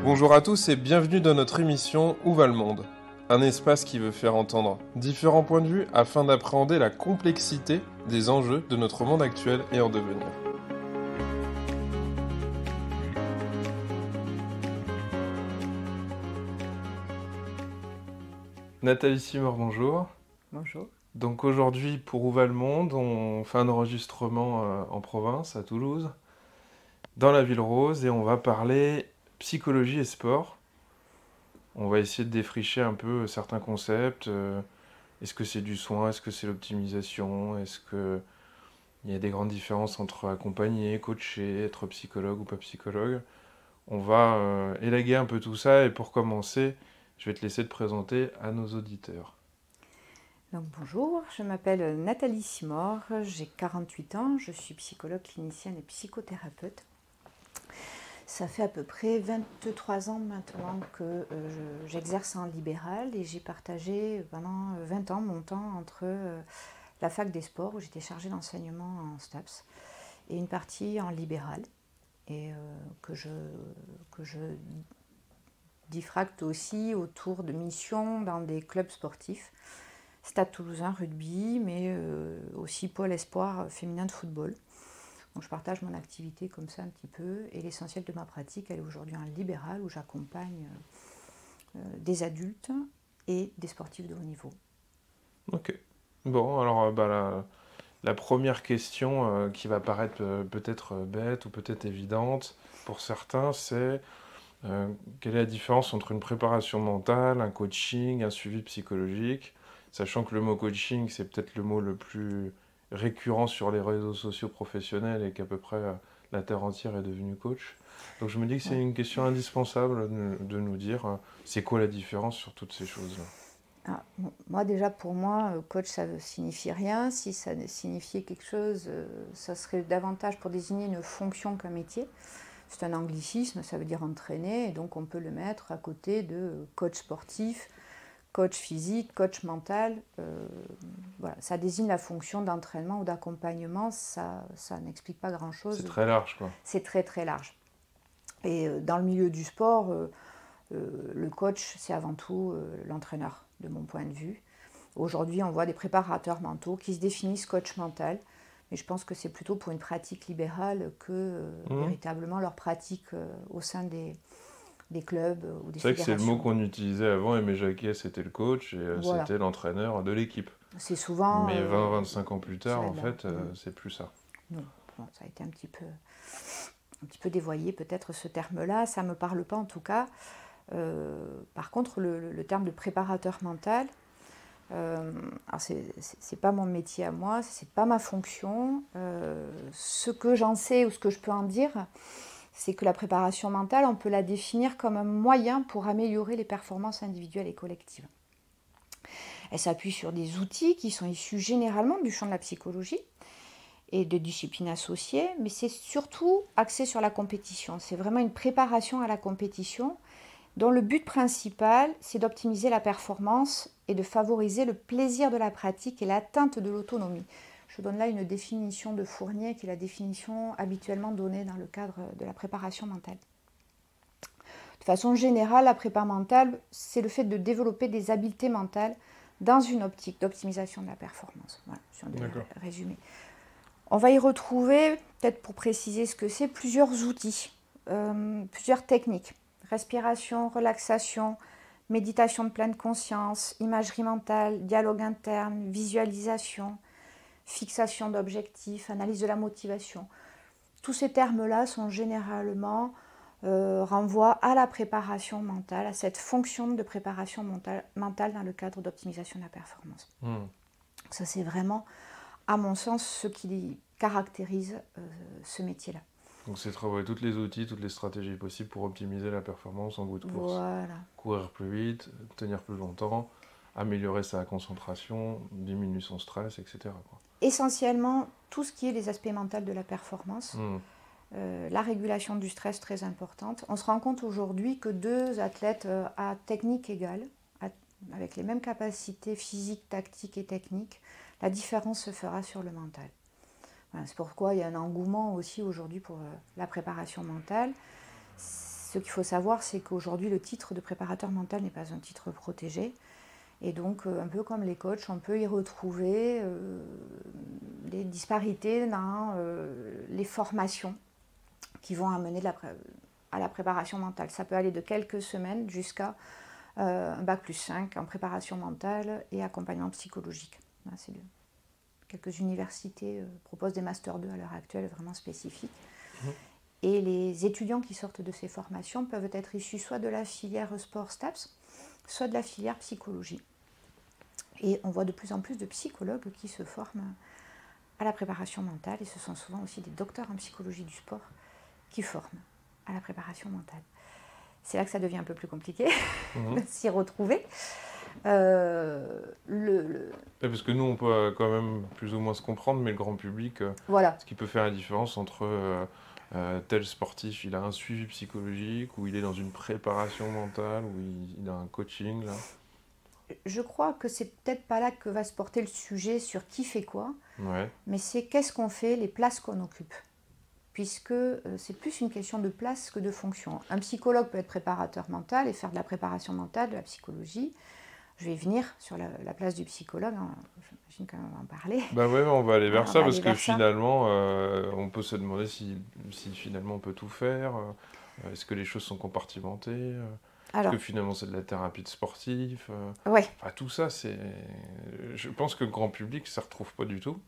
Bonjour à tous et bienvenue dans notre émission Où va le monde? Un espace qui veut faire entendre différents points de vue afin d'appréhender la complexité des enjeux de notre monde actuel et en devenir. Nathalie Simor, bonjour. Bonjour. Donc aujourd'hui, pour Où va le monde, on fait un enregistrement en province, à Toulouse, dans la Ville Rose, et on va parler psychologie et sport. On va essayer de défricher un peu certains concepts. Est-ce que c'est du soin? Est-ce que c'est l'optimisation? Est-ce qu'il y a des grandes différences entre accompagner, coacher, être psychologue ou pas psychologue? On va élaguer un peu tout ça, et pour commencer, je vais te laisser te présenter à nos auditeurs. Donc, bonjour, je m'appelle Nathalie Simor, j'ai 48 ans, je suis psychologue clinicienne et psychothérapeute. Ça fait à peu près 23 ans maintenant que j'exerce en libéral et j'ai partagé pendant 20 ans mon temps entre la fac des sports où j'étais chargée d'enseignement en STAPS et une partie en libéral et que je diffracte aussi autour de missions dans des clubs sportifs. Stade Toulousain rugby, mais aussi Pôle Espoir féminin de football. Donc je partage mon activité comme ça un petit peu, et l'essentiel de ma pratique, elle est aujourd'hui en libéral, où j'accompagne des adultes et des sportifs de haut niveau. Ok. Bon, alors la première question qui va paraître peut-être bête ou peut-être évidente pour certains, c'est quelle est la différence entre une préparation mentale, un coaching, un suivi psychologique, sachant que le mot coaching, c'est peut-être le mot le plus récurrent sur les réseaux sociaux professionnels et qu'à peu près la terre entière est devenue coach. Donc je me dis que c'est Ouais. une question indispensable de nous dire c'est quoi la différence sur toutes ces choses-là. Ah, bon, moi déjà pour moi, coach ça ne signifie rien. Si ça signifiait quelque chose, ça serait davantage pour désigner une fonction qu'un métier. C'est un anglicisme, ça veut dire entraîner, et donc on peut le mettre à côté de coach sportif, coach physique, coach mental. Voilà, ça désigne la fonction d'entraînement ou d'accompagnement, ça n'explique pas C'est grand-chose. très large, quoi. C'est très très large. Et dans le milieu du sport, le coach, c'est avant tout l'entraîneur, de mon point de vue. Aujourd'hui, on voit des préparateurs mentaux qui se définissent coach mental, mais je pense que c'est plutôt pour une pratique libérale que Mhm. véritablement leur pratique au sein des clubs ou des C'est vrai que c'est le mot fédérations. qu'on utilisait avant, Aimé Jacquet, c'était le coach et Voilà, c'était l'entraîneur de l'équipe. c'est souvent Mais 20-25 ans plus tard, tiré en de là. fait, c'est plus ça. Non, bon, ça a été un petit peu dévoyé peut-être ce terme-là, ça ne me parle pas en tout cas. Par contre, le terme de préparateur mental, alors c'est pas mon métier à moi, c'est pas ma fonction. Ce que j'en sais ou ce que je peux en dire, c'est que la préparation mentale, on peut la définir comme un moyen pour améliorer les performances individuelles et collectives. Elle s'appuie sur des outils qui sont issus généralement du champ de la psychologie et de disciplines associées, mais c'est surtout axé sur la compétition. C'est vraiment une préparation à la compétition dont le but principal, c'est d'optimiser la performance et de favoriser le plaisir de la pratique et l'atteinte de l'autonomie. Je donne là une définition de Fournier, qui est la définition habituellement donnée dans le cadre de la préparation mentale. De façon générale, la prépa mentale, c'est le fait de développer des habiletés mentales dans une optique d'optimisation de la performance. Voilà, si on devait résumer. On va y retrouver, peut-être pour préciser ce que c'est, plusieurs outils, plusieurs techniques. Respiration, relaxation, méditation de pleine conscience, imagerie mentale, dialogue interne, visualisation, fixation d'objectifs, analyse de la motivation. Tous ces termes-là sont généralement renvoient à la préparation mentale, à cette fonction de préparation mentale dans le cadre d'optimisation de la performance. Ça, c'est vraiment, à mon sens, ce qui caractérise ce métier-là. Donc c'est travailler tous les outils, toutes les stratégies possibles pour optimiser la performance en bout de course. Voilà. Courir plus vite, tenir plus longtemps, améliorer sa concentration, diminuer son stress, etc. quoi. Essentiellement, tout ce qui est les aspects mentaux de la performance, la régulation du stress très importante. On se rend compte aujourd'hui que deux athlètes à technique égale, avec les mêmes capacités physiques, tactiques et techniques, la différence se fera sur le mental. Voilà, c'est pourquoi il y a un engouement aussi aujourd'hui pour la préparation mentale. ce qu'il faut savoir, c'est qu'aujourd'hui, le titre de préparateur mental n'est pas un titre protégé. Et donc, un peu comme les coachs, on peut y retrouver des disparités dans les formations qui vont amener à la préparation mentale. Ça peut aller de quelques semaines jusqu'à un bac+5 en préparation mentale et accompagnement psychologique. Là, quelques universités proposent des Master 2 à l'heure actuelle vraiment spécifiques. Et les étudiants qui sortent de ces formations peuvent être issus soit de la filière sport STAPS, soit de la filière psychologie. Et on voit de plus en plus de psychologues qui se forment à la préparation mentale, et ce sont souvent aussi des docteurs en psychologie du sport qui forment à la préparation mentale. C'est là que ça devient un peu plus compliqué de s'y retrouver. Parce que nous, on peut quand même plus ou moins se comprendre, mais le grand public, voilà. Ce qui peut faire la différence entre tel sportif, il a un suivi psychologique, ou il est dans une préparation mentale, ou il a un coaching, là. Je crois que c'est peut-être pas là que va se porter le sujet sur qui fait quoi, mais c'est qu'est-ce qu'on fait, les places qu'on occupe. Puisque c'est plus une question de place que de fonction. Un psychologue peut être préparateur mental et faire de la préparation mentale, de la psychologie. Je vais venir sur la place du psychologue, hein. J'imagine qu'on va en parler. Bah ouais, on va aller vers ça, parce que ça. finalement, on peut se demander si finalement on peut tout faire. Est-ce que les choses sont compartimentées? Est-ce que finalement c'est de la thérapie de sportif? Ouais. Enfin, tout ça, je pense que le grand public, ça ne retrouve pas du tout.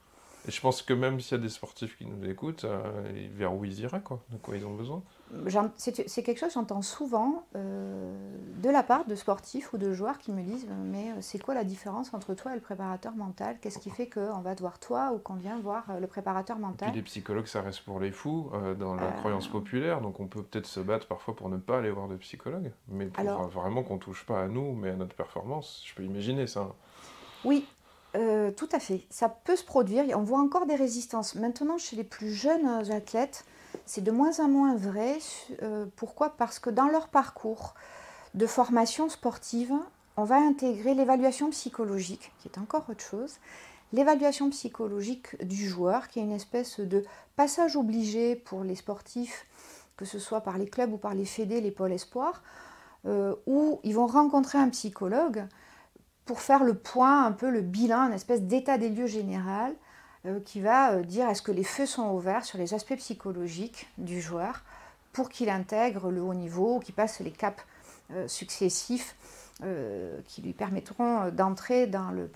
Et je pense que même s'il y a des sportifs qui nous écoutent, vers où ils iraient, quoi, de quoi ils ont besoin. C'est quelque chose que j'entends souvent de la part de sportifs ou de joueurs qui me disent « Mais c'est quoi la différence entre toi et le préparateur mental? Qu'est-ce qui fait qu'on va te voir toi ou qu'on vient voir le préparateur mental ?» Et puis les psychologues, ça reste pour les fous dans la croyance populaire, donc on peut peut-être se battre parfois pour ne pas aller voir de psychologue, mais pour vraiment qu'on ne touche pas à nous, mais à notre performance. Je peux imaginer ça. Oui. Tout à fait. Ça peut se produire. On voit encore des résistances. Maintenant, chez les plus jeunes athlètes, c'est de moins en moins vrai. Pourquoi? Parce que dans leur parcours de formation sportive, on va intégrer l'évaluation psychologique, qui est encore autre chose. L'évaluation psychologique du joueur, qui est une espèce de passage obligé pour les sportifs, que ce soit par les clubs ou par les fédés, les pôles espoirs, où ils vont rencontrer un psychologue pour faire le point, un peu le bilan, une espèce d'état des lieux général qui va dire est-ce que les feux sont ouverts sur les aspects psychologiques du joueur pour qu'il intègre le haut niveau, qu'il passe les caps successifs qui lui permettront d'entrer dans le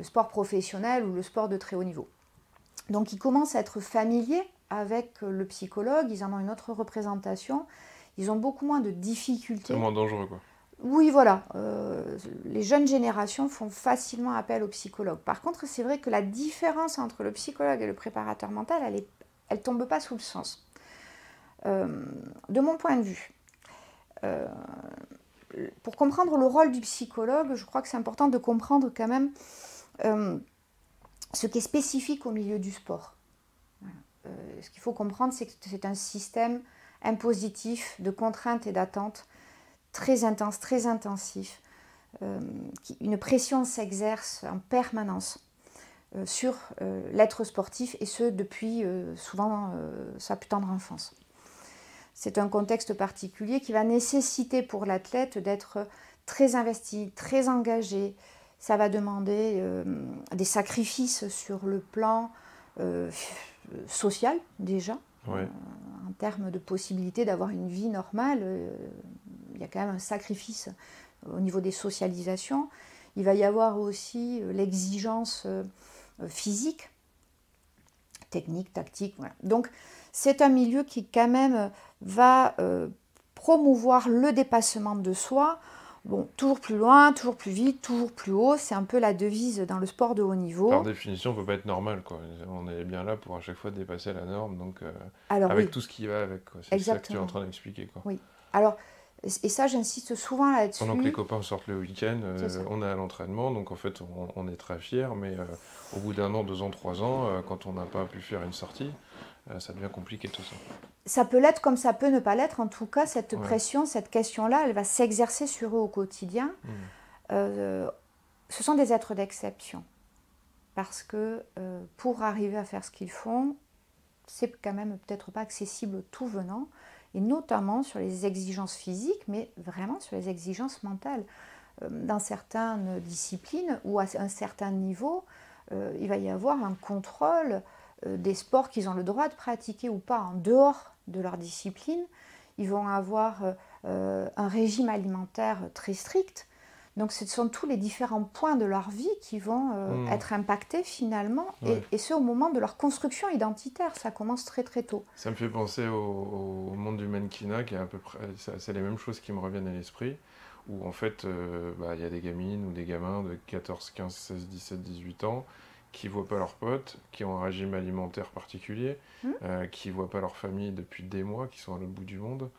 sport professionnel ou le sport de très haut niveau. Donc ils commencent à être familiers avec le psychologue, ils en ont une autre représentation, ils ont beaucoup moins de difficultés. C'est moins dangereux, quoi. Oui, voilà. Les jeunes générations font facilement appel au psychologue. Par contre, c'est vrai que la différence entre le psychologue et le préparateur mental, elle ne tombe pas sous le sens. De mon point de vue, pour comprendre le rôle du psychologue, je crois que c'est important de comprendre quand même ce qui est spécifique au milieu du sport. Ce qu'il faut comprendre, c'est que c'est un système impositif de contraintes et d'attentes très intense, très intensif. Une pression s'exerce en permanence sur l'être sportif, et ce depuis souvent sa plus tendre enfance. C'est un contexte particulier qui va nécessiter pour l'athlète d'être très investi, très engagé. Ça va demander des sacrifices sur le plan social déjà, en termes de possibilité d'avoir une vie normale. Il y a quand même un sacrifice au niveau des socialisations. Il va y avoir aussi l'exigence physique, technique, tactique. Voilà. Donc c'est un milieu qui quand même va promouvoir le dépassement de soi. Bon, toujours plus loin, toujours plus vite, toujours plus haut, c'est un peu la devise dans le sport de haut niveau. Par définition, on ne peut pas être normal, quoi. On est bien là pour à chaque fois dépasser la norme, donc avec tout ce qui va avec, quoi. C'est ça que tu es en train d'expliquer, quoi. Oui. Alors, et ça, j'insiste souvent là-dessus. Pendant que les copains sortent le week-end, on est à l'entraînement, donc en fait, on est très fiers, mais au bout d'un an, 2 ans, 3 ans, quand on n'a pas pu faire une sortie, ça devient compliqué tout ça. Ça peut l'être comme ça peut ne pas l'être. En tout cas, cette pression, cette question-là, elle va s'exercer sur eux au quotidien. Ce sont des êtres d'exception. Parce que pour arriver à faire ce qu'ils font, c'est quand même peut-être pas accessible au tout venant. et notamment sur les exigences physiques, mais vraiment sur les exigences mentales. Dans certaines disciplines ou à un certain niveau, il va y avoir un contrôle des sports qu'ils ont le droit de pratiquer ou pas en dehors de leur discipline. Ils vont avoir un régime alimentaire très strict. Donc ce sont tous les différents points de leur vie qui vont être impactés finalement, Ouais. et ce au moment de leur construction identitaire. Ça commence très très tôt. Ça me fait penser au monde du mannequinat, qui est à peu près, c'est les mêmes choses qui me reviennent à l'esprit, où en fait, il y a des gamines ou des gamins de 14, 15, 16, 17, 18 ans qui voient pas leurs potes, qui ont un régime alimentaire particulier, qui voient pas leur famille depuis des mois, qui sont à l'autre bout du monde.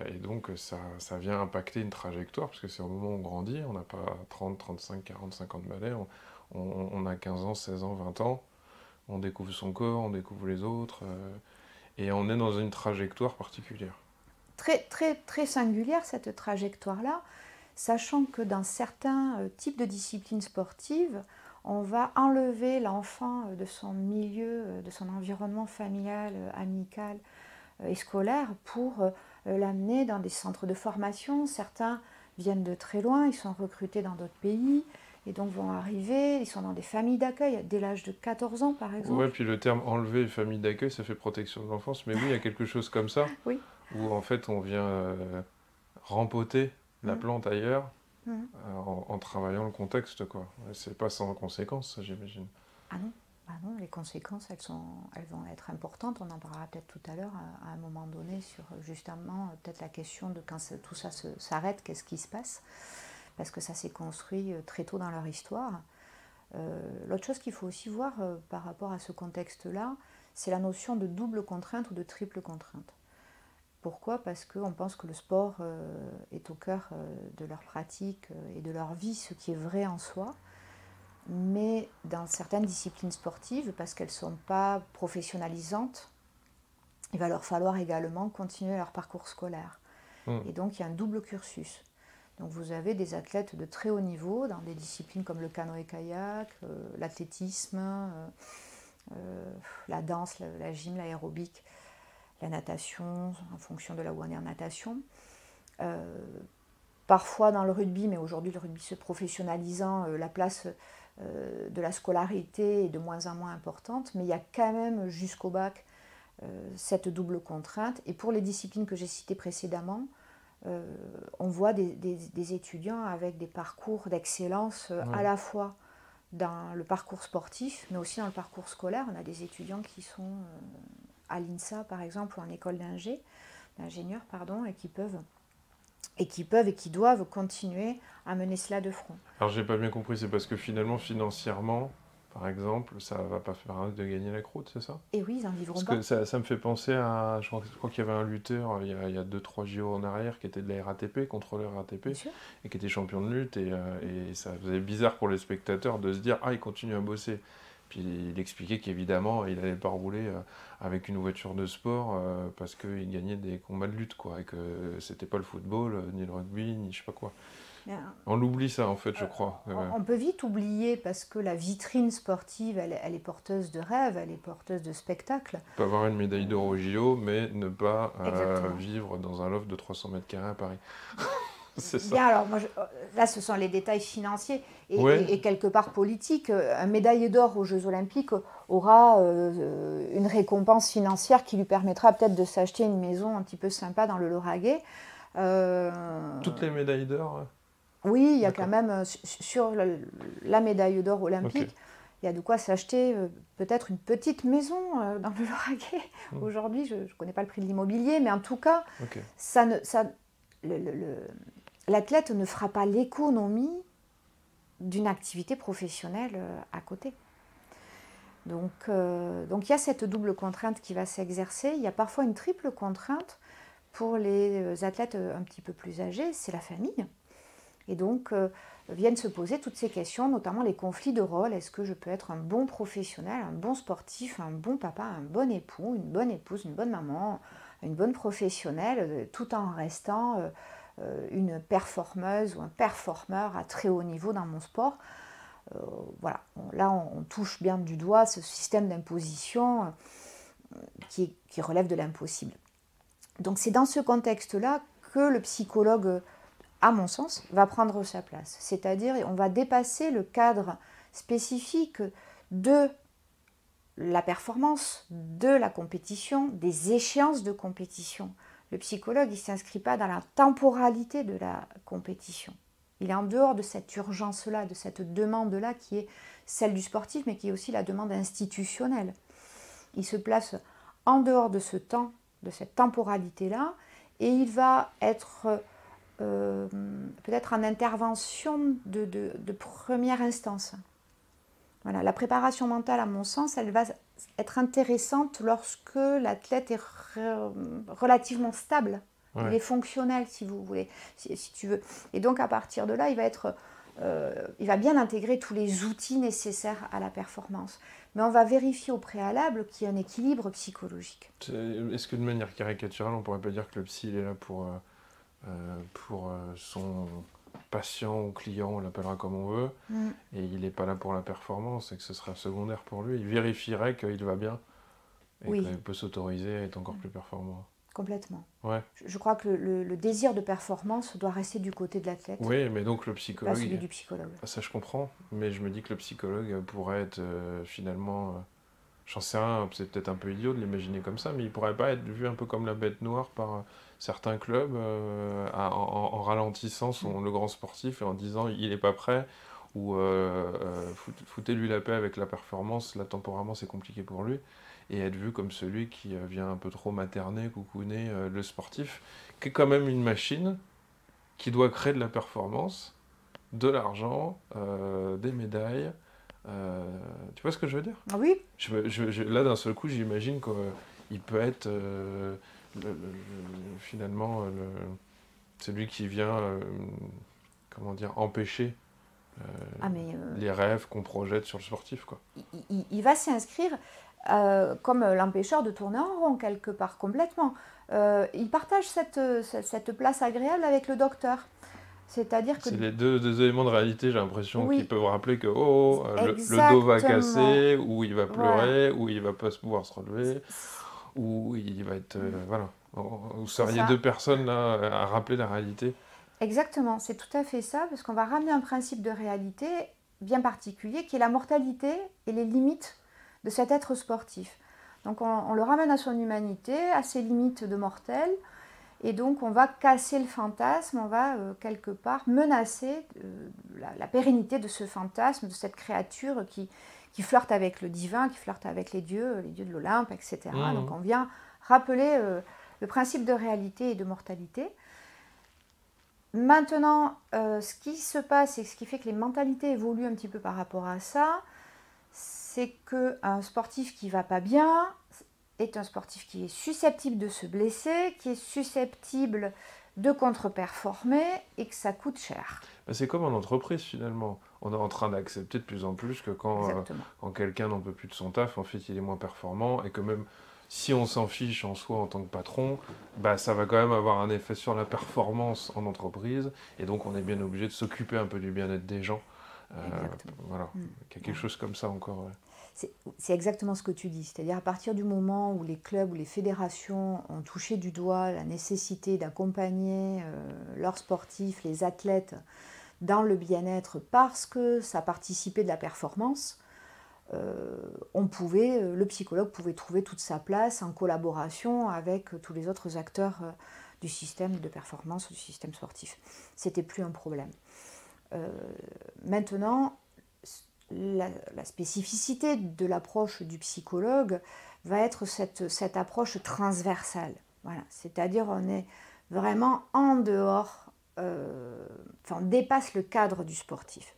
Et donc ça vient impacter une trajectoire, parce que c'est au moment où on grandit, on n'a pas 30, 35, 40, 50 balais, on a 15 ans, 16 ans, 20 ans, on découvre son corps, on découvre les autres, et on est dans une trajectoire particulière. Très, très, très singulière cette trajectoire-là, sachant que dans certains types de disciplines sportives, on va enlever l'enfant de son milieu, de son environnement familial, amical et scolaire pour l'amener dans des centres de formation. Certains viennent de très loin, ils sont recrutés dans d'autres pays et donc vont arriver, ils sont dans des familles d'accueil dès l'âge de 14 ans par Ouais, exemple. puis le terme enlever famille d'accueil, ça fait protection de l'enfance, mais oui, il y a quelque chose comme ça, Oui. où en fait on vient rempoter la Mm. plante ailleurs, Mm. en travaillant le contexte, quoi. Ouais, c'est pas sans conséquence, ça, j'imagine. Ah non, ah non, les conséquences, elles vont être importantes. On en parlera peut-être tout à l'heure, à un moment donné, sur justement peut-être la question de quand tout ça s'arrête, qu'est-ce qui se passe, parce que ça s'est construit très tôt dans leur histoire. L'autre chose qu'il faut aussi voir par rapport à ce contexte-là, c'est la notion de double contrainte ou de triple contrainte. Pourquoi? Parce qu'on pense que le sport est au cœur de leur pratique et de leur vie, ce qui est vrai en soi. Mais dans certaines disciplines sportives, parce qu'elles ne sont pas professionnalisantes, il va leur falloir également continuer leur parcours scolaire. Mm. Et donc il y a un double cursus. Donc vous avez des athlètes de très haut niveau dans des disciplines comme le canoë-kayak, l'athlétisme, la danse, la gym, l'aérobic, la natation, en fonction de là où on est en natation. Parfois dans le rugby, mais aujourd'hui le rugby se professionnalisant, la place de la scolarité est de moins en moins importante, mais il y a quand même jusqu'au bac cette double contrainte. Et pour les disciplines que j'ai citées précédemment, on voit des étudiants avec des parcours d'excellence à la fois dans le parcours sportif, mais aussi dans le parcours scolaire. On a des étudiants qui sont à l'INSA, par exemple, ou en école d'ingénieurs, et qui doivent continuer à mener cela de front. Alors j'ai pas bien compris, c'est parce que finalement, financièrement, par exemple, ça va pas permettre de gagner la croûte, c'est ça? Et oui, ils n'en vivront Parce pas. que ça me fait penser à, je crois qu'il y avait un lutteur il y a 2-3 JO en arrière qui était de la RATP, contrôleur Bien RATP, sûr. et qui était champion de lutte, et ça faisait bizarre pour les spectateurs de se dire, ah, il continue à bosser. Puis il expliquait qu'évidemment, il n'allait pas rouler avec une voiture de sport parce qu'il gagnait des combats de lutte, quoi, et que c'était pas le football, ni le rugby, ni je sais pas quoi. Bien, On l'oublie ça, en fait, je crois. on peut vite oublier parce que la vitrine sportive, elle est porteuse de rêves, elle est porteuse de spectacles. On peut avoir une médaille d'or au JO, mais ne pas Exactement. vivre dans un loft de 300 mètres carrés à Paris. C'est ça. Bien, alors là, ce sont les détails financiers Ouais, et quelque part politiques. Un médaillé d'or aux Jeux Olympiques aura une récompense financière qui lui permettra peut-être de s'acheter une maison un petit peu sympa dans le Lauragais. toutes les médailles d'or. Oui, il y a quand D'accord. même sur la médaille d'or Ok. olympique, il y a de quoi s'acheter peut-être une petite maison dans le Lauragais. Hmm. Aujourd'hui, je ne connais pas le prix de l'immobilier, mais en tout cas, Ok. l'athlète ne fera pas l'économie d'une activité professionnelle à côté. Donc il y a cette double contrainte qui va s'exercer. Il y a parfois une triple contrainte pour les athlètes un petit peu plus âgés, c'est la famille. Et donc viennent se poser toutes ces questions, notamment les conflits de rôle. Est-ce que je peux être un bon professionnel, un bon sportif, un bon papa, un bon époux, une bonne épouse, une bonne maman, une bonne professionnelle, tout en restant une performeuse ou un performeur à très haut niveau dans mon sport? Voilà, là on touche bien du doigt ce système d'imposition qui relève de l'impossible. Donc c'est dans ce contexte-là que le psychologue, à mon sens, va prendre sa place. C'est-à-dire on va dépasser le cadre spécifique de la performance, de la compétition, des échéances de compétition. Le psychologue, il ne s'inscrit pas dans la temporalité de la compétition. Il est en dehors de cette urgence-là, de cette demande-là qui est celle du sportif, mais qui est aussi la demande institutionnelle. Il se place en dehors de ce temps, de cette temporalité-là, et il va être peut-être en intervention de première instance. Voilà, la préparation mentale, à mon sens, elle va être intéressante lorsque l'athlète est relativement stable. Ouais. Il est fonctionnel, si vous voulez, si tu veux. Et donc, à partir de là, il va bien intégrer tous les outils nécessaires à la performance. Mais on va vérifier au préalable qu'il y a un équilibre psychologique. Est-ce que de manière caricaturale, on ne pourrait pas dire que le psy il est là pour son patient ou client, on l'appellera comme on veut, et il n'est pas là pour la performance et que ce sera secondaire pour lui. Il vérifierait qu'il va bien et qu'il peut s'autoriser à être encore plus performant. Complètement. Ouais. Je crois que le désir de performance doit rester du côté de l'athlète. Oui, mais donc le psychologue... Pas celui du psychologue. Ça, je comprends, mais je me dis que le psychologue pourrait être finalement... J'en sais rien, c'est peut-être un peu idiot de l'imaginer comme ça, mais il pourrait pas être vu un peu comme la bête noire par certains clubs en ralentissant le grand sportif et en disant il est pas prêt ou foutez-lui la paix avec la performance, là temporairement c'est compliqué pour lui, et être vu comme celui qui vient un peu trop materner, coucouner le sportif, qui est quand même une machine qui doit créer de la performance, de l'argent, des médailles. Tu vois ce que je veux dire? Oui. Là, d'un seul coup, j'imagine qu'il peut être finalement celui qui vient comment dire, empêcher les rêves qu'on projette sur le sportif, quoi. Il va s'inscrire comme l'empêcheur de tourner en rond, quelque part, complètement. Il partage cette place agréable avec le docteur. C'est-à-dire que... C'est les deux éléments de réalité, j'ai l'impression, qui peuvent rappeler que le dos va casser, ou il va pleurer, ou il va pas pouvoir se relever, ou il va être... voilà. Vous seriez deux personnes là à rappeler la réalité. Exactement, c'est tout à fait ça, parce qu'on va ramener un principe de réalité bien particulier, qui est la mortalité et les limites de cet être sportif. Donc on le ramène à son humanité, à ses limites de mortel. Et donc, on va casser le fantasme, on va quelque part menacer la pérennité de ce fantasme, de cette créature qui flirte avec le divin, qui flirte avec les dieux de l'Olympe, etc. Donc, on vient rappeler le principe de réalité et de mortalité. Maintenant, ce qui se passe et ce qui fait que les mentalités évoluent un petit peu par rapport à ça, c'est qu'un sportif qui ne va pas bien est un sportif qui est susceptible de se blesser, qui est susceptible de contre-performer et que ça coûte cher. C'est comme en entreprise finalement. On est en train d'accepter de plus en plus que quand quelqu'un n'en peut plus de son taf, en fait il est moins performant et que même si on s'en fiche en soi en tant que patron, ça va quand même avoir un effet sur la performance en entreprise et donc on est bien obligé de s'occuper un peu du bien-être des gens. Voilà, il y a quelque chose comme ça encore. Ouais. C'est exactement ce que tu dis, c'est-à-dire à partir du moment où les clubs ou les fédérations ont touché du doigt la nécessité d'accompagner leurs sportifs, les athlètes, dans le bien-être parce que ça participait de la performance, le psychologue pouvait trouver toute sa place en collaboration avec tous les autres acteurs du système de performance, du système sportif. C'était plus un problème. Maintenant, la spécificité de l'approche du psychologue va être cette approche transversale. Voilà. C'est-à-dire on est vraiment en dehors, on dépasse le cadre du sportif.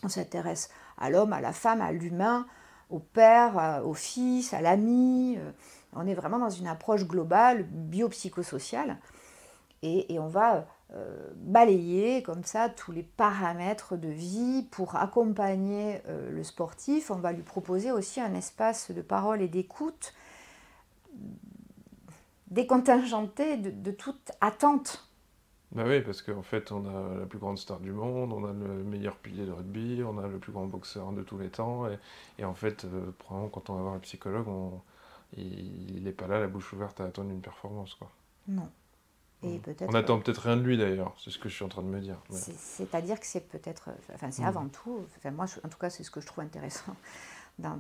On s'intéresse à l'homme, à la femme, à l'humain, au père, au fils, à l'ami. On est vraiment dans une approche globale, biopsychosociale. Et on va balayer comme ça tous les paramètres de vie pour accompagner le sportif. On va lui proposer aussi un espace de parole et d'écoute décontingenté de toute attente. Oui, parce qu'en fait, on a la plus grande star du monde, on a le meilleur pilier de rugby, on a le plus grand boxeur de tous les temps. Et en fait, probablement, quand on va voir un psychologue, il n'est pas là, la bouche ouverte, à attendre une performance, quoi. Non. Et Mm. On peut-être, attend peut-être rien de lui d'ailleurs, c'est ce que je suis en train de me dire. Mais... c'est-à-dire que c'est peut-être, enfin c'est avant tout, enfin moi en tout cas c'est ce que je trouve intéressant dans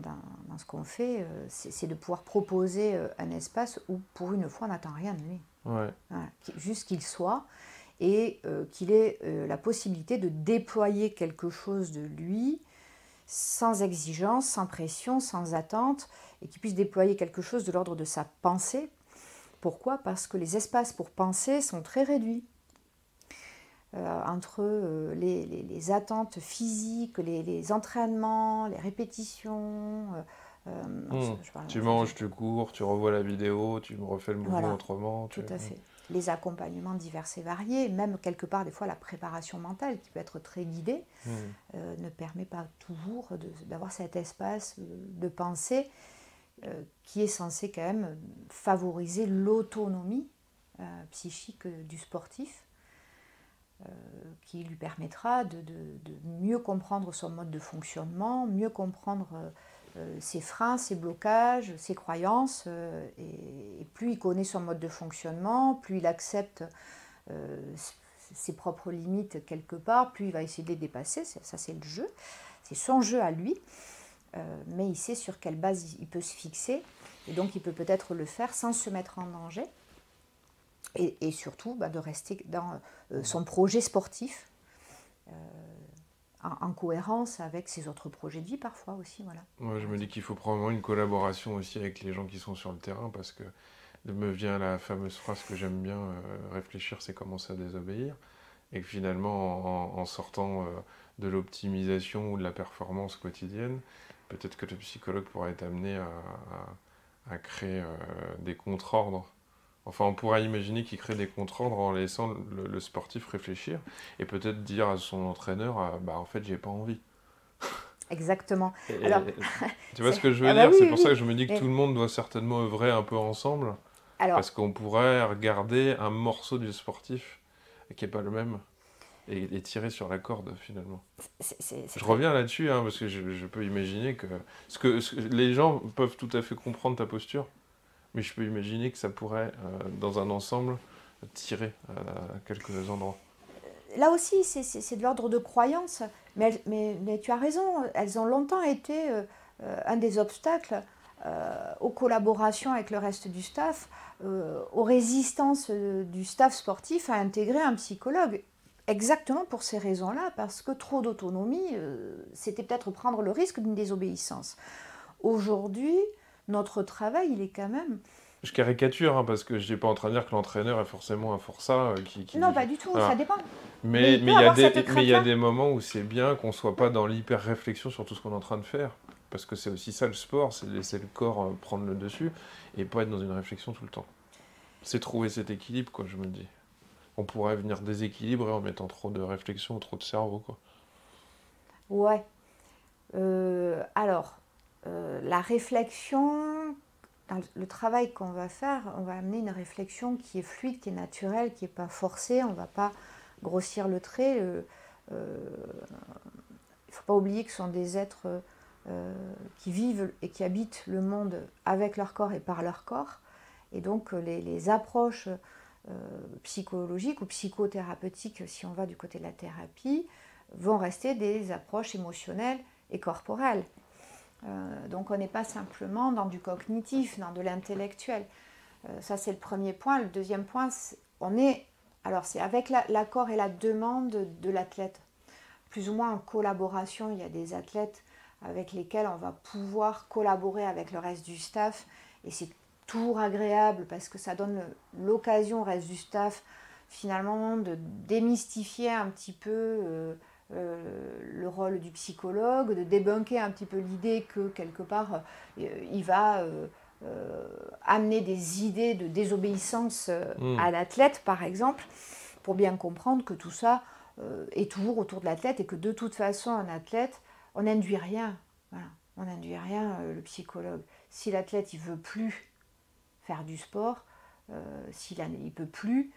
ce qu'on fait, c'est de pouvoir proposer un espace où pour une fois on n'attend rien de lui. Ouais. Voilà. Juste qu'il soit et qu'il ait la possibilité de déployer quelque chose de lui sans exigence, sans pression, sans attente, et qu'il puisse déployer quelque chose de l'ordre de sa pensée. Pourquoi? Parce que les espaces pour penser sont très réduits. Entre les attentes physiques, les entraînements, les répétitions. Tu manges, tu cours, tu revois la vidéo, tu me refais le mouvement Voilà, autrement. tout à fait. Les accompagnements divers et variés, même quelque part des fois la préparation mentale qui peut être très guidée, ne permet pas toujours d'avoir cet espace de pensée qui est censé quand même favoriser l'autonomie psychique du sportif. Qui lui permettra de mieux comprendre son mode de fonctionnement, mieux comprendre ses freins, ses blocages, ses croyances. Et plus il connaît son mode de fonctionnement, plus il accepte ses propres limites quelque part, plus il va essayer de les dépasser. Ça, c'est le jeu. C'est son jeu à lui. Mais il sait sur quelle base il peut se fixer. Et donc, il peut peut-être le faire sans se mettre en danger. Et surtout de rester dans son projet sportif en cohérence avec ses autres projets de vie parfois aussi. Voilà. Moi, je me dis qu'il faut probablement une collaboration aussi avec les gens qui sont sur le terrain parce que me vient la fameuse phrase que j'aime bien, réfléchir c'est commencer à désobéir, et que finalement en sortant de l'optimisation ou de la performance quotidienne, peut-être que le psychologue pourrait être amené à créer des contre-ordres. Enfin, on pourrait imaginer qu'il crée des contre-ordres en laissant le sportif réfléchir et peut-être dire à son entraîneur, bah en fait j'ai pas envie. Exactement. Alors, tu vois ce que je veux ah dire? bah oui, C'est oui, pour oui. ça que je me dis que tout le monde doit certainement œuvrer un peu ensemble, Alors, parce qu'on pourrait regarder un morceau du sportif qui n'est pas le même et tirer sur la corde finalement. Je reviens là-dessus, hein, parce que je peux imaginer que... les gens peuvent tout à fait comprendre ta posture, mais je peux imaginer que ça pourrait, dans un ensemble, tirer à quelques endroits. Là aussi, c'est de l'ordre de croyance, mais tu as raison, elles ont longtemps été un des obstacles aux collaborations avec le reste du staff, aux résistances du staff sportif à intégrer un psychologue. Exactement pour ces raisons-là, parce que trop d'autonomie, c'était peut-être prendre le risque d'une désobéissance. Aujourd'hui, notre travail, il est quand même... Je caricature, hein, parce que je n'ai pas en train de dire que l'entraîneur est forcément un forçat qui... Non, pas du tout, Voilà. ça dépend. Mais il y a des moments où c'est bien qu'on ne soit pas dans l'hyper-réflexion sur tout ce qu'on est en train de faire. Parce que c'est aussi ça le sport, c'est laisser le corps prendre le dessus et pas être dans une réflexion tout le temps. C'est trouver cet équilibre, quoi, je me dis. On pourrait venir déséquilibrer en mettant trop de réflexion ou trop de cerveau, quoi. Ouais. Alors, la réflexion, dans le travail qu'on va faire, on va amener une réflexion qui est fluide, qui est naturelle, qui n'est pas forcée, on ne va pas grossir le trait. Il ne faut pas oublier que ce sont des êtres qui vivent et qui habitent le monde avec leur corps et par leur corps. Et donc les approches psychologiques ou psychothérapeutiques, si on va du côté de la thérapie, vont rester des approches émotionnelles et corporelles. Donc on n'est pas simplement dans du cognitif, dans de l'intellectuel. Ça c'est le premier point. Le deuxième point, c'est avec l'accord et la demande de l'athlète. Plus ou moins en collaboration, il y a des athlètes avec lesquels on va pouvoir collaborer avec le reste du staff. Et c'est toujours agréable parce que ça donne l'occasion au reste du staff finalement de démystifier un petit peu le rôle du psychologue, de débunker un petit peu l'idée que quelque part il va amener des idées de désobéissance à l'athlète par exemple, pour bien comprendre que tout ça est toujours autour de l'athlète et que de toute façon un athlète, on n'induit rien. Voilà. On n'induit rien le psychologue. Si l'athlète il veut plus faire du sport, s'il ne peut plus,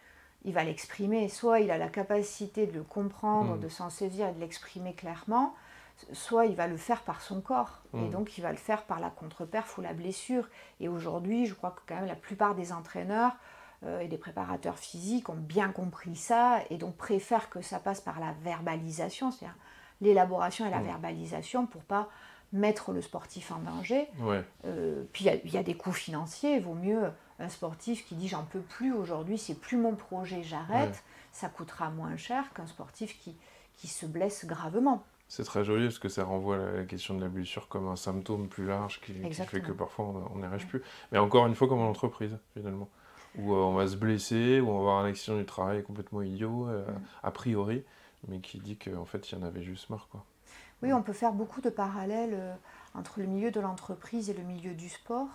il va l'exprimer. Soit il a la capacité de le comprendre, de s'en saisir et de l'exprimer clairement, soit il va le faire par son corps, et Mm. donc il va le faire par la contre-perf ou la blessure. Et aujourd'hui, je crois que quand même la plupart des entraîneurs et des préparateurs physiques ont bien compris ça, et donc préfèrent que ça passe par la verbalisation, c'est-à-dire l'élaboration et la Mm. verbalisation pour pas mettre le sportif en danger. Ouais. Puis il y a des coûts financiers, il vaut mieux un sportif qui dit j'en peux plus aujourd'hui, c'est plus mon projet, j'arrête, Ouais. ça coûtera moins cher qu'un sportif qui se blesse gravement. C'est très joli parce que ça renvoie à la question de la blessure comme un symptôme plus large qui fait que Exactement. parfois on n'y arrive plus. Mais encore une fois, comme en entreprise, finalement, où on va se blesser, où on va avoir un accident du travail complètement idiot, a priori, mais qui dit qu'en fait, il y en avait juste marre, quoi. Oui, on peut faire beaucoup de parallèles entre le milieu de l'entreprise et le milieu du sport,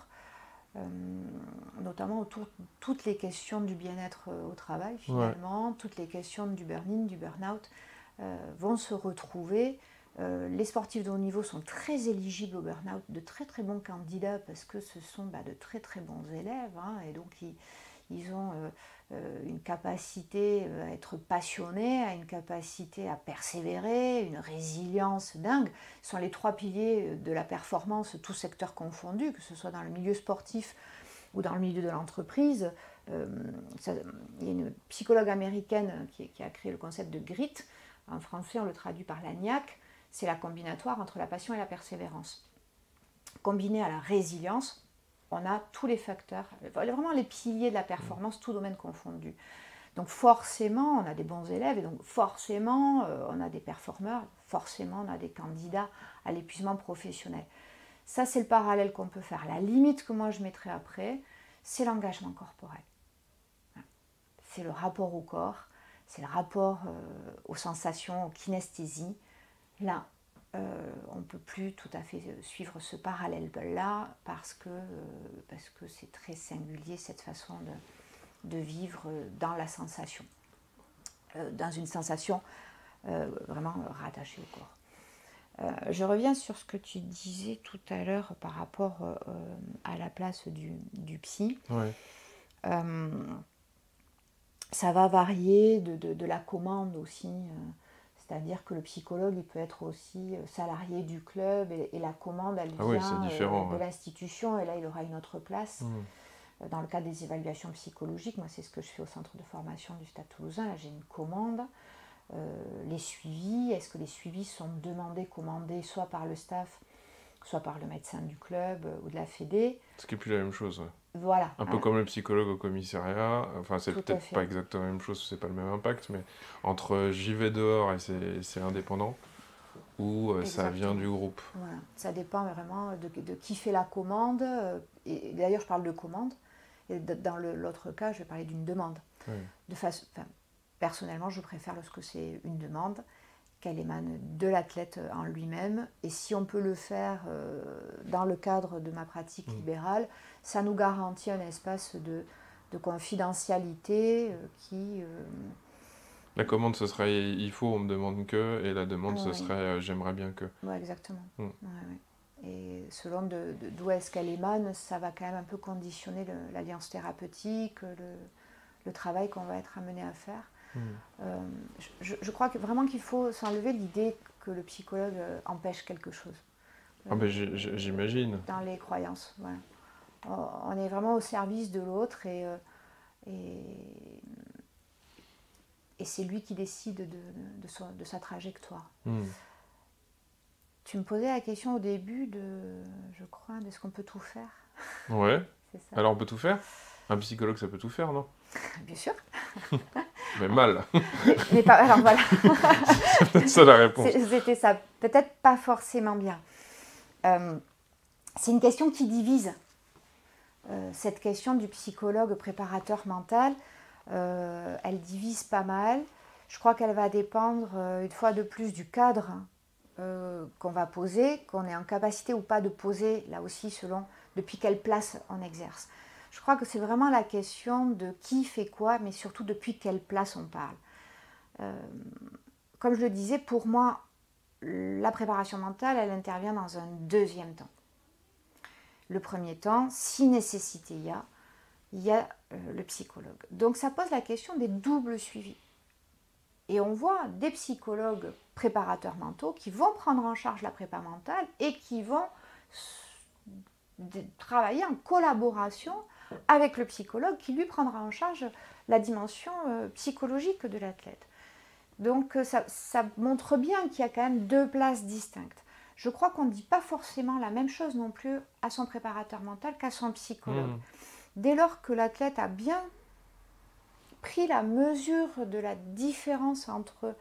notamment autour de toutes les questions du bien-être au travail, Ouais. finalement, toutes les questions du burn-in, du burn-out vont se retrouver. Les sportifs de haut niveau sont très éligibles au burn-out, de très très bons candidats parce que ce sont de très très bons élèves, hein, et donc ils ont une capacité à être passionnés, à une capacité à persévérer, une résilience dingue. Ce sont les 3 piliers de la performance, tous secteurs confondus, que ce soit dans le milieu sportif ou dans le milieu de l'entreprise. Il y a une psychologue américaine qui a créé le concept de grit. En français, on le traduit par la niaque. C'est la combinatoire entre la passion et la persévérance. Combiné à la résilience, on a tous les facteurs, vraiment les piliers de la performance, tout domaine confondu. Donc forcément, on a des bons élèves, et donc forcément, on a des performeurs, forcément, on a des candidats à l'épuisement professionnel. Ça, c'est le parallèle qu'on peut faire. La limite que moi je mettrais après, c'est l'engagement corporel. C'est le rapport au corps, c'est le rapport aux sensations, aux kinesthésies. Là, on ne peut plus tout à fait suivre ce parallèle-là parce que c'est très singulier cette façon de vivre dans la sensation, dans une sensation vraiment rattachée au corps. Je reviens sur ce que tu disais tout à l'heure par rapport à la place du psy. Ouais. Ça va varier de la commande aussi. C'est-à-dire que le psychologue, il peut être aussi salarié du club et la commande, elle Ah oui, c'est vient différent. de Ouais. l'institution, et là, il aura une autre place. Mm. Dans le cadre des évaluations psychologiques, moi, c'est ce que je fais au centre de formation du Stade Toulousain. Là, j'ai une commande. Les suivis, est-ce que les suivis sont demandés, commandés, soit par le staff, soit par le médecin du club ou de la fédé. Ce qui est plus la même chose. Ouais. Voilà. Un peu comme le psychologue au commissariat. Enfin, c'est Tout à peut-être fait. pas exactement la même chose, c'est pas le même impact, mais entre j'y vais dehors et c'est indépendant, ou ça vient du groupe. Voilà. Ça dépend vraiment de qui fait la commande. Et d'ailleurs, je parle de commande. Et dans l'autre cas, je vais parler d'une demande. Ouais. Personnellement, je préfère lorsque c'est une demande, qu'elle émane de l'athlète en lui-même. Et si on peut le faire dans le cadre de ma pratique libérale, ça nous garantit un espace de confidentialité qui... La commande, ce serait il faut, on me demande que, et la demande, ce oui. serait j'aimerais bien que. Ouais, exactement. Ouais, ouais. Et selon d'où est-ce qu'elle émane, ça va quand même un peu conditionner l'alliance thérapeutique, le travail qu'on va être amené à faire. Je crois vraiment qu'il faut s'enlever l'idée que le psychologue empêche quelque chose. Ah ben j'imagine. Dans les croyances, voilà. On est vraiment au service de l'autre, et c'est lui qui décide de sa trajectoire. Tu me posais la question au début je crois, est-ce qu'on peut tout faire? Ouais. C'est ça. Alors on peut tout faire? Un psychologue, ça peut tout faire, non? Bien sûr. Mais mal. mais pas, alors voilà. C'est peut-être ça la réponse. C'était ça. Peut-être pas forcément bien. C'est une question qui divise. Cette question du psychologue préparateur mental, elle divise pas mal. Je crois qu'elle va dépendre, une fois de plus, du cadre qu'on va poser, qu'on est en capacité ou pas de poser, là aussi, selon depuis quelle place on exerce. Je crois que c'est vraiment la question de qui fait quoi, mais surtout depuis quelle place on parle. Comme je le disais, pour moi, la préparation mentale, elle intervient dans un deuxième temps. Le premier temps, si nécessité il y a le psychologue. Donc ça pose la question des doubles suivis. Et on voit des psychologues préparateurs mentaux qui vont prendre en charge la prépa mentale et qui vont travailler en collaboration avec le psychologue qui lui prendra en charge la dimension psychologique de l'athlète. Donc ça montre bien qu'il y a quand même deux places distinctes. Je crois qu'on ne dit pas forcément la même chose non plus à son préparateur mental qu'à son psychologue. Dès lors que l'athlète a bien pris la mesure de la différence entre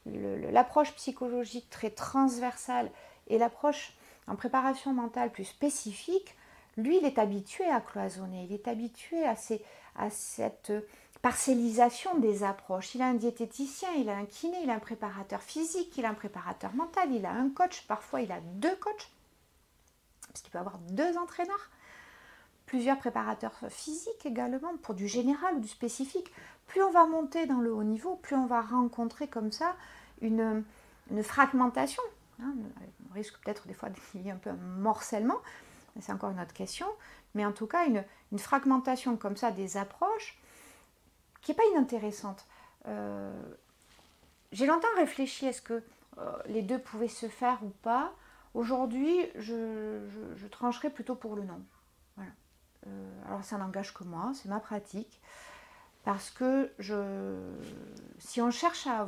l'approche psychologique très transversale et l'approche en préparation mentale plus spécifique, lui, il est habitué à cloisonner, il est habitué à cette parcellisation des approches. Il a un diététicien, il a un kiné, il a un préparateur physique, il a un préparateur mental, il a un coach, parfois il a deux coachs, parce qu'il peut avoir deux entraîneurs, plusieurs préparateurs physiques également, pour du général ou du spécifique. Plus on va monter dans le haut niveau, plus on va rencontrer comme ça une fragmentation. On risque peut-être des fois qu'il y ait un peu un morcellement, c'est encore une autre question, mais en tout cas une fragmentation comme ça des approches qui n'est pas inintéressante. J'ai longtemps réfléchi, est-ce que les deux pouvaient se faire ou pas. Aujourd'hui, je trancherais plutôt pour le non. Voilà. Alors ça n'engage que moi, c'est ma pratique, parce que si on cherche à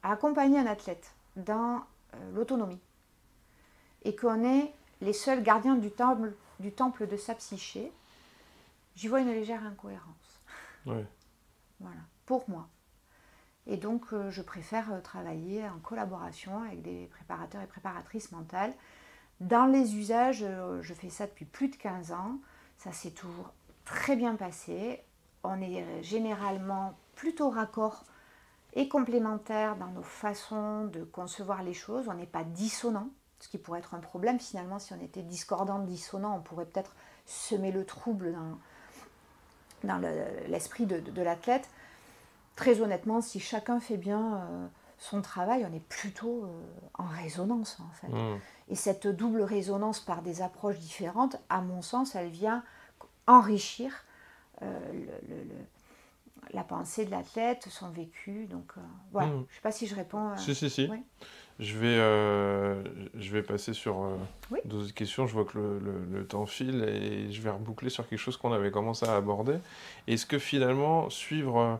accompagner un athlète dans l'autonomie, et qu'on est les seuls gardiens du temple de sa psyché, j'y vois une légère incohérence. Oui. Voilà, pour moi. Et donc, je préfère travailler en collaboration avec des préparateurs et préparatrices mentales. Dans les usages, je fais ça depuis plus de 15 ans. Ça s'est toujours très bien passé. On est généralement plutôt raccord et complémentaires dans nos façons de concevoir les choses. On n'est pas dissonant. Ce qui pourrait être un problème finalement, si on était discordant, dissonant, on pourrait peut-être semer le trouble dans l'esprit de l'athlète. Très honnêtement, si chacun fait bien son travail, on est plutôt en résonance en fait. Et cette double résonance par des approches différentes, à mon sens, elle vient enrichir la pensée de l'athlète, son vécu. Donc voilà, je ne sais pas si je réponds. Si. Ouais. Je vais passer sur Oui. d'autres questions. Je vois que le temps file et je vais reboucler sur quelque chose qu'on avait commencé à aborder. Est-ce que finalement, suivre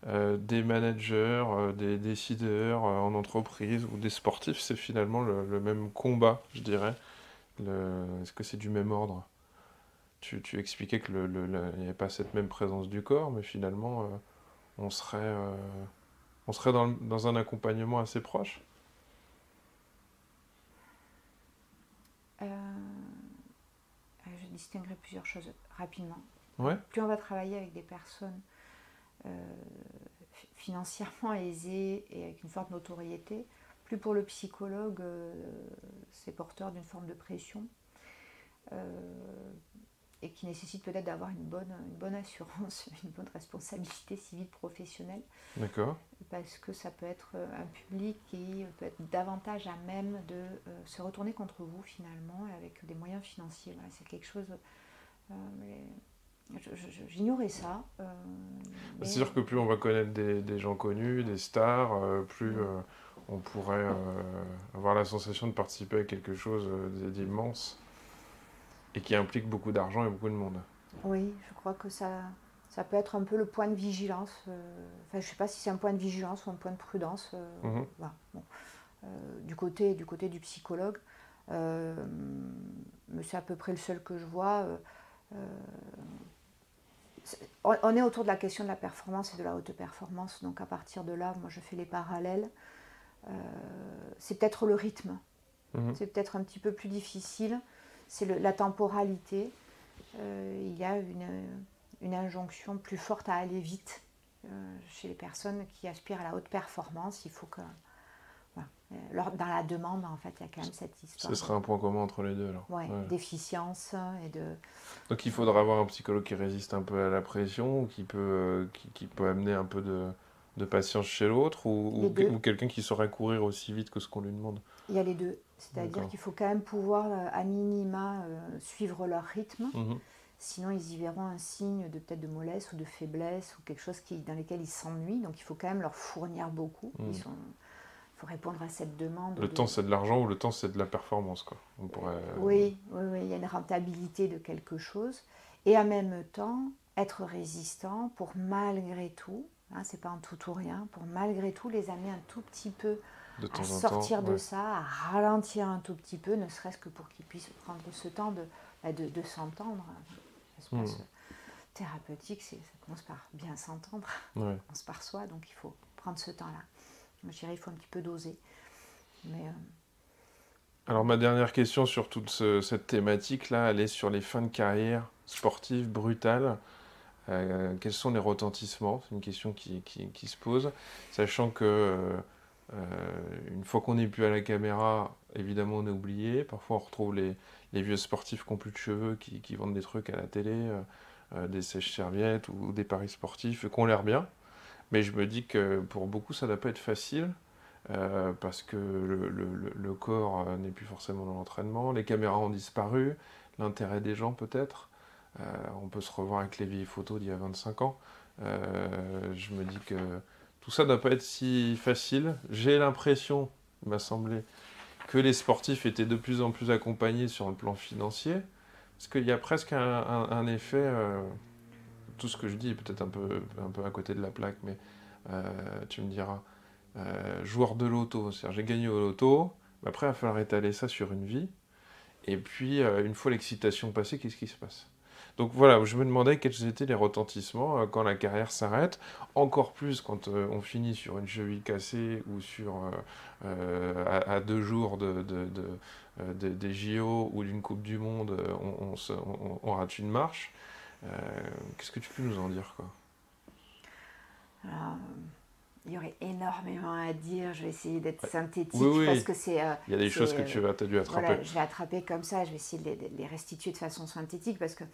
des managers, des décideurs en entreprise ou des sportifs, c'est finalement le même combat, je dirais? Est-ce que c'est du même ordre? Tu expliquais que il n'y avait pas cette même présence du corps, mais finalement, on serait dans un accompagnement assez proche? Je distinguerai plusieurs choses rapidement. Ouais. Plus on va travailler avec des personnes financièrement aisées et avec une forte notoriété, plus pour le psychologue, c'est porteur d'une forme de pression et qui nécessite peut-être d'avoir une bonne assurance, une bonne responsabilité civile professionnelle. D'accord. Parce que ça peut être un public qui peut être davantage à même de se retourner contre vous finalement avec des moyens financiers. Voilà, c'est quelque chose... j'ignorais ça. C'est sûr que plus on va connaître des gens connus, des stars, plus on pourrait avoir la sensation de participer à quelque chose d'immense et qui implique beaucoup d'argent et beaucoup de monde. Oui, je crois que ça peut être un peu le point de vigilance. Enfin, je ne sais pas si c'est un point de vigilance ou un point de prudence. Voilà. Bon. Du côté du psychologue, mais c'est à peu près le seul que je vois. On est autour de la question de la performance et de la haute performance, donc à partir de là, moi je fais les parallèles. C'est peut-être le rythme, c'est peut-être un petit peu plus difficile, c'est la temporalité. Il y a une injonction plus forte à aller vite chez les personnes qui aspirent à la haute performance. Il faut que... Voilà. Dans la demande, en fait, il y a quand même cette histoire. Ce serait un point commun entre les deux, alors. Ouais. D'efficience et de... Donc il faudra avoir un psychologue qui résiste un peu à la pression, ou qui peut amener un peu de patience chez l'autre, ou quelqu'un qui saurait courir aussi vite que ce qu'on lui demande. Il y a les deux. C'est-à-dire qu'il faut quand même pouvoir, à minima, suivre leur rythme. Sinon, ils y verront un signe de peut-être de mollesse ou de faiblesse ou quelque chose dans lequel ils s'ennuient. Donc, il faut quand même leur fournir beaucoup. Il faut répondre à cette demande. Le temps, c'est de l'argent ou le temps, c'est de la performance, quoi. On pourrait... Oui, il y a une rentabilité de quelque chose. Et en même temps, être résistant pour malgré tout, hein, c'est pas un tout ou rien, pour malgré tout les amener un tout petit peu à sortir de ça, à ralentir un tout petit peu, ne serait-ce que pour qu'ils puissent prendre ce temps de s'entendre. L'espace thérapeutique, ça commence par bien s'entendre, on commence par soi, donc il faut prendre ce temps-là. Moi, je dirais qu'il faut un petit peu doser. Mais, Alors, ma dernière question sur toute cette thématique-là, elle est sur les fins de carrière sportives brutales. Quels sont les retentissements? C'est une question qui se pose, sachant que une fois qu'on n'est plus à la caméra, évidemment on est oublié. Parfois on retrouve les vieux sportifs qui n'ont plus de cheveux, qui vendent des trucs à la télé, des sèches-serviettes ou des paris sportifs, et qui ont l'air bien. Mais je me dis que pour beaucoup ça ne doit pas être facile, parce que le corps n'est plus forcément dans l'entraînement, les caméras ont disparu, l'intérêt des gens peut-être. On peut se revoir avec les vieilles photos d'il y a 25 ans. Je me dis que tout ça ne doit pas être si facile. J'ai l'impression, il m'a semblé, que les sportifs étaient de plus en plus accompagnés sur le plan financier. Parce qu'il y a presque un effet, tout ce que je dis est peut-être un peu à côté de la plaque, mais tu me diras, joueur de loto, c'est-à-dire j'ai gagné au loto, mais après il va falloir étaler ça sur une vie. Et puis, une fois l'excitation passée, qu'est-ce qui se passe? Donc voilà, je me demandais quels étaient les retentissements quand la carrière s'arrête, encore plus quand on finit sur une cheville cassée ou à 2 jours des JO ou d'une Coupe du Monde, on rate une marche. Qu'est-ce que tu peux nous en dire, quoi? Alors, il y aurait énormément à dire. Je vais essayer d'être synthétique oui. parce que c'est. Il y a des choses que tu as dû attraper. Voilà, je vais attraper comme ça. Je vais essayer de les restituer de façon synthétique parce que.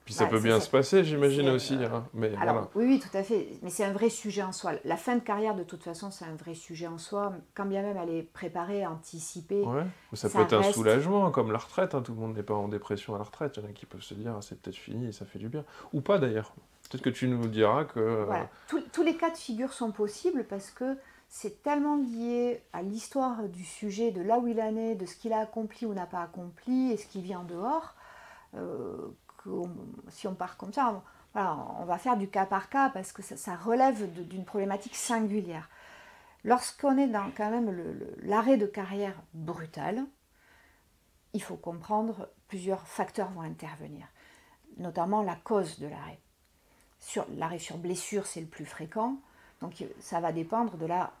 Puis ça peut bien se passer, j'imagine aussi. Hein. Mais alors, voilà. Oui, tout à fait. Mais c'est un vrai sujet en soi. La fin de carrière, de toute façon, c'est un vrai sujet en soi. Quand bien même elle est préparée, anticipée. Ouais. Ça peut être un soulagement, comme la retraite. Hein. Tout le monde n'est pas en dépression à la retraite. Il y en a qui peuvent se dire, c'est peut-être fini et ça fait du bien. Ou pas d'ailleurs. Peut-être que tu nous diras que... Voilà. Tous les cas de figure sont possibles parce que c'est tellement lié à l'histoire du sujet, de là où il en est, de ce qu'il a accompli ou n'a pas accompli et ce qui vit en dehors. Si on part comme ça, on va faire du cas par cas parce que ça relève d'une problématique singulière. Lorsqu'on est dans quand même l'arrêt de carrière brutal, il faut comprendre plusieurs facteurs vont intervenir, notamment la cause de l'arrêt. L'arrêt sur blessure, c'est le plus fréquent, donc ça va dépendre de la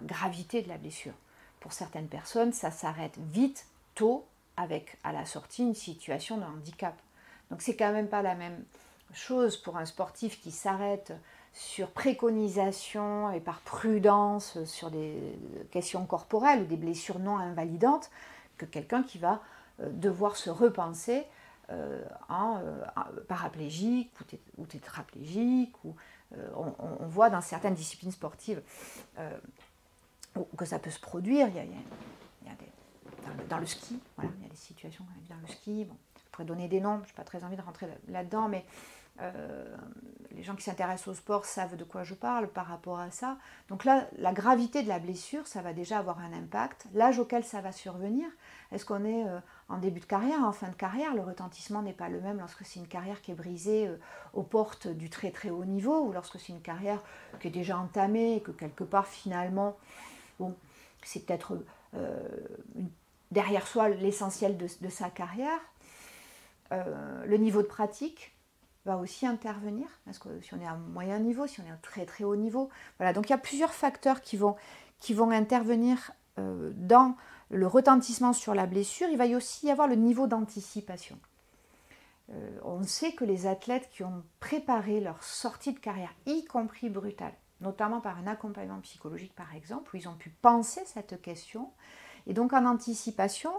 gravité de la blessure. Pour certaines personnes, ça s'arrête vite, tôt, avec à la sortie une situation de handicap. Donc c'est quand même pas la même chose pour un sportif qui s'arrête sur préconisation et par prudence sur des questions corporelles ou des blessures non invalidantes que quelqu'un qui va devoir se repenser en paraplégique ou tétraplégique. On voit dans certaines disciplines sportives que ça peut se produire. Il y a dans le ski, voilà, il y a des situations dans le ski. Bon, je pourrais donner des noms, je n'ai pas très envie de rentrer là-dedans, mais les gens qui s'intéressent au sport savent de quoi je parle par rapport à ça. Donc là, la gravité de la blessure, ça va déjà avoir un impact. L'âge auquel ça va survenir, est-ce qu'on est en début de carrière, en fin de carrière? Le retentissement n'est pas le même lorsque c'est une carrière qui est brisée aux portes du très très haut niveau ou lorsque c'est une carrière qui est déjà entamée et que quelque part finalement, bon, c'est peut-être derrière soi l'essentiel de sa carrière. Le niveau de pratique va aussi intervenir, parce que si on est à moyen niveau, si on est à très très haut niveau, voilà, donc il y a plusieurs facteurs qui vont intervenir dans le retentissement sur la blessure. Il va y aussi y avoir le niveau d'anticipation. On sait que les athlètes qui ont préparé leur sortie de carrière, y compris brutale, notamment par un accompagnement psychologique par exemple, où ils ont pu penser cette question, et donc en anticipation,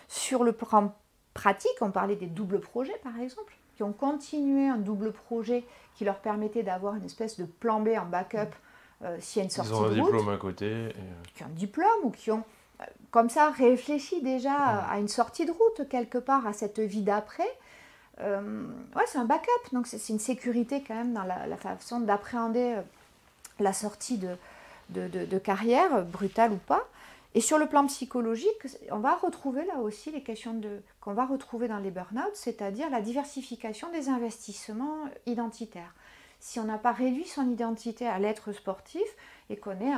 sur le plan pratique, on parlait des doubles projets par exemple, qui ont continué un double projet qui leur permettait d'avoir une espèce de plan B en backup s'il y a une sortie de route. Ils ont un diplôme à côté. Qui ont un diplôme ou qui ont comme ça, réfléchis déjà à une sortie de route quelque part, à cette vie d'après. Ouais, c'est un backup, donc c'est une sécurité quand même dans la façon d'appréhender la sortie de carrière, brutale ou pas. Et sur le plan psychologique, on va retrouver là aussi les questions qu'on va retrouver dans les burn-out, c'est-à-dire la diversification des investissements identitaires. Si on n'a pas réduit son identité à l'être sportif et qu'on est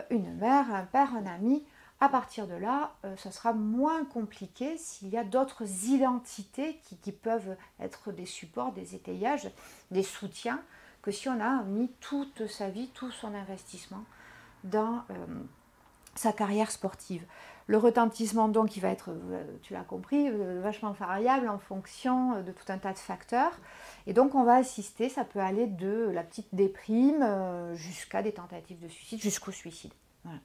une mère, un père, un ami, à partir de là, ça sera moins compliqué s'il y a d'autres identités qui peuvent être des supports, des étayages, des soutiens, que si on a mis toute sa vie, tout son investissement dans sa carrière sportive. Le retentissement, donc, il va être, tu l'as compris, vachement variable en fonction de tout un tas de facteurs. Et donc, on va assister, ça peut aller de la petite déprime jusqu'à des tentatives de suicide, jusqu'au suicide. Voilà.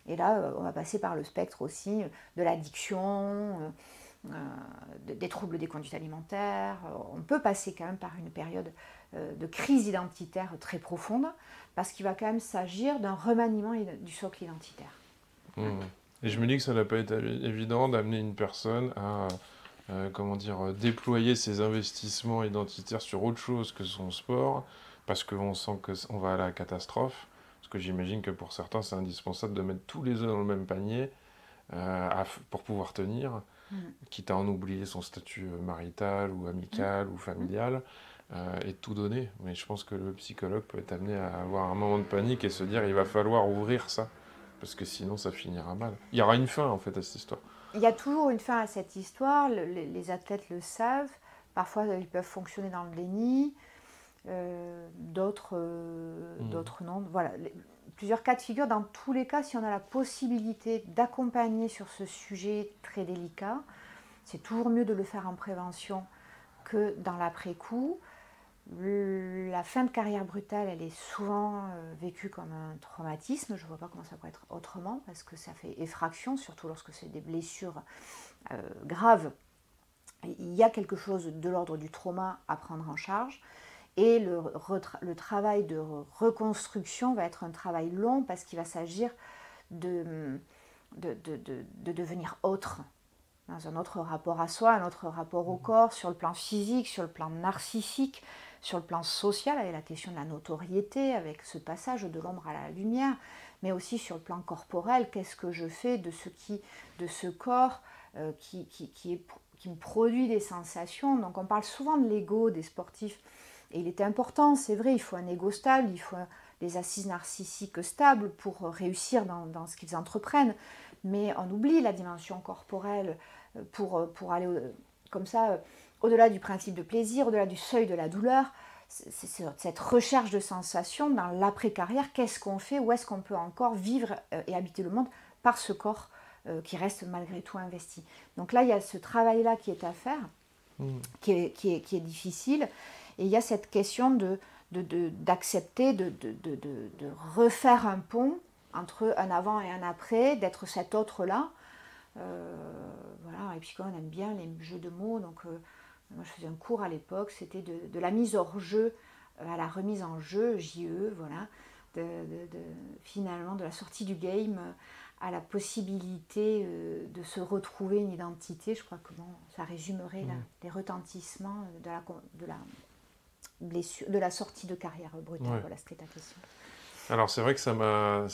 Et là, on va passer par le spectre aussi de l'addiction, des troubles des conduites alimentaires. On peut passer quand même par une période de crise identitaire très profonde, parce qu'il va quand même s'agir d'un remaniement du socle identitaire. Et je me dis que ça n'a pas été évident d'amener une personne à déployer ses investissements identitaires sur autre chose que son sport, parce qu'on sent qu'on va à la catastrophe. Parce que j'imagine que pour certains, c'est indispensable de mettre tous les œufs dans le même panier pour pouvoir tenir, quitte à en oublier son statut marital ou amical ou familial, et de tout donner. Mais je pense que le psychologue peut être amené à avoir un moment de panique et se dire il va falloir ouvrir ça. Parce que sinon, ça finira mal. Il y aura une fin, en fait, à cette histoire. Il y a toujours une fin à cette histoire. Les athlètes le savent. Parfois, ils peuvent fonctionner dans le déni. D'autres non. Voilà. Plusieurs cas de figure. Dans tous les cas, si on a la possibilité d'accompagner sur ce sujet très délicat, c'est toujours mieux de le faire en prévention que dans l'après-coup. La fin de carrière brutale, elle est souvent vécue comme un traumatisme. Je ne vois pas comment ça peut être autrement, parce que ça fait effraction, surtout lorsque c'est des blessures graves. Il y a quelque chose de l'ordre du trauma à prendre en charge. Et le travail de reconstruction va être un travail long, parce qu'il va s'agir de devenir autre, dans un autre rapport à soi, un autre rapport au corps, sur le plan physique, sur le plan narcissique, sur le plan social, avec la question de la notoriété, avec ce passage de l'ombre à la lumière, mais aussi sur le plan corporel, qu'est-ce que je fais de ce corps qui me produit des sensations. Donc on parle souvent de l'ego des sportifs, et il est important, c'est vrai, il faut un ego stable, il faut des assises narcissiques stables pour réussir dans ce qu'ils entreprennent, mais on oublie la dimension corporelle pour aller comme ça au-delà du principe de plaisir, au-delà du seuil de la douleur. C'est cette recherche de sensations dans l'après-carrière. Qu'est-ce qu'on fait? Où est-ce qu'on peut encore vivre et habiter le monde par ce corps qui reste malgré tout investi? Donc là, il y a ce travail-là qui est à faire, qui est difficile. Et il y a cette question d'accepter, de refaire un pont entre un avant et un après, d'être cet autre-là. Voilà. Et puis quand on aime bien les jeux de mots, donc moi je faisais un cours à l'époque, c'était de la mise hors jeu à la remise en jeu, JE, voilà, finalement de la sortie du game à la possibilité de se retrouver une identité. Je crois que ça résumerait les retentissements de la blessure, de la sortie de carrière brutale. Ouais. Voilà, c'était ta question. Alors c'est vrai que ça m'a,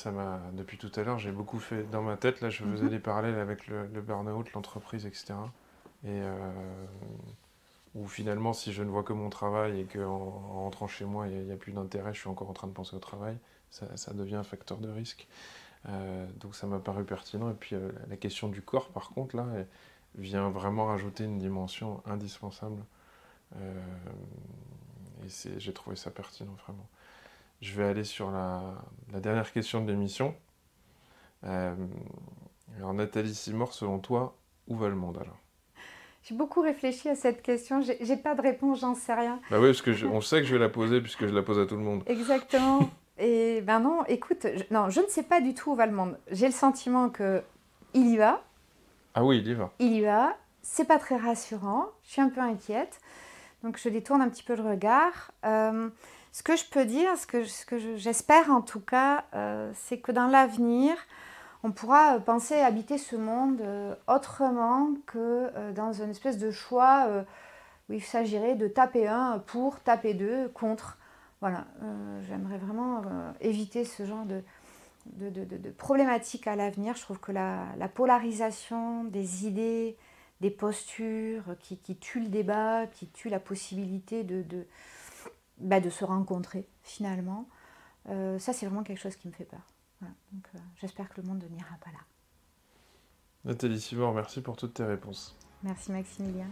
depuis tout à l'heure, j'ai beaucoup fait dans ma tête, là je faisais des parallèles avec le burn-out, l'entreprise, etc. Et où finalement si je ne vois que mon travail et qu'en rentrant chez moi il n'y a plus d'intérêt, je suis encore en train de penser au travail, ça devient un facteur de risque. Donc ça m'a paru pertinent. Et puis la question du corps par contre là vient vraiment rajouter une dimension indispensable. Et j'ai trouvé ça pertinent vraiment. Je vais aller sur la dernière question de l'émission. Alors Nathalie Simard, selon toi, où va le monde alors? J'ai beaucoup réfléchi à cette question, j'ai pas de réponse, j'en sais rien. Bah oui, parce que on sait que je vais la poser puisque je la pose à tout le monde. Exactement. Et ben non, écoute, je ne sais pas du tout où va le monde. J'ai le sentiment qu'il y va. Ah oui, il y va. Il y va. C'est pas très rassurant. Je suis un peu inquiète. Donc je détourne un petit peu le regard. Ce que je peux dire, ce que j'espère en tout cas, c'est que dans l'avenir, on pourra penser habiter ce monde autrement que dans une espèce de choix où il s'agirait de taper un pour, taper deux contre. Voilà, j'aimerais vraiment éviter ce genre de problématiques à l'avenir. Je trouve que la polarisation des idées, des postures qui tuent le débat, qui tuent la possibilité de se rencontrer finalement, ça c'est vraiment quelque chose qui me fait peur. Voilà. Donc j'espère que le monde n'ira pas là. Nathalie Simard, merci pour toutes tes réponses. Merci Maximilien.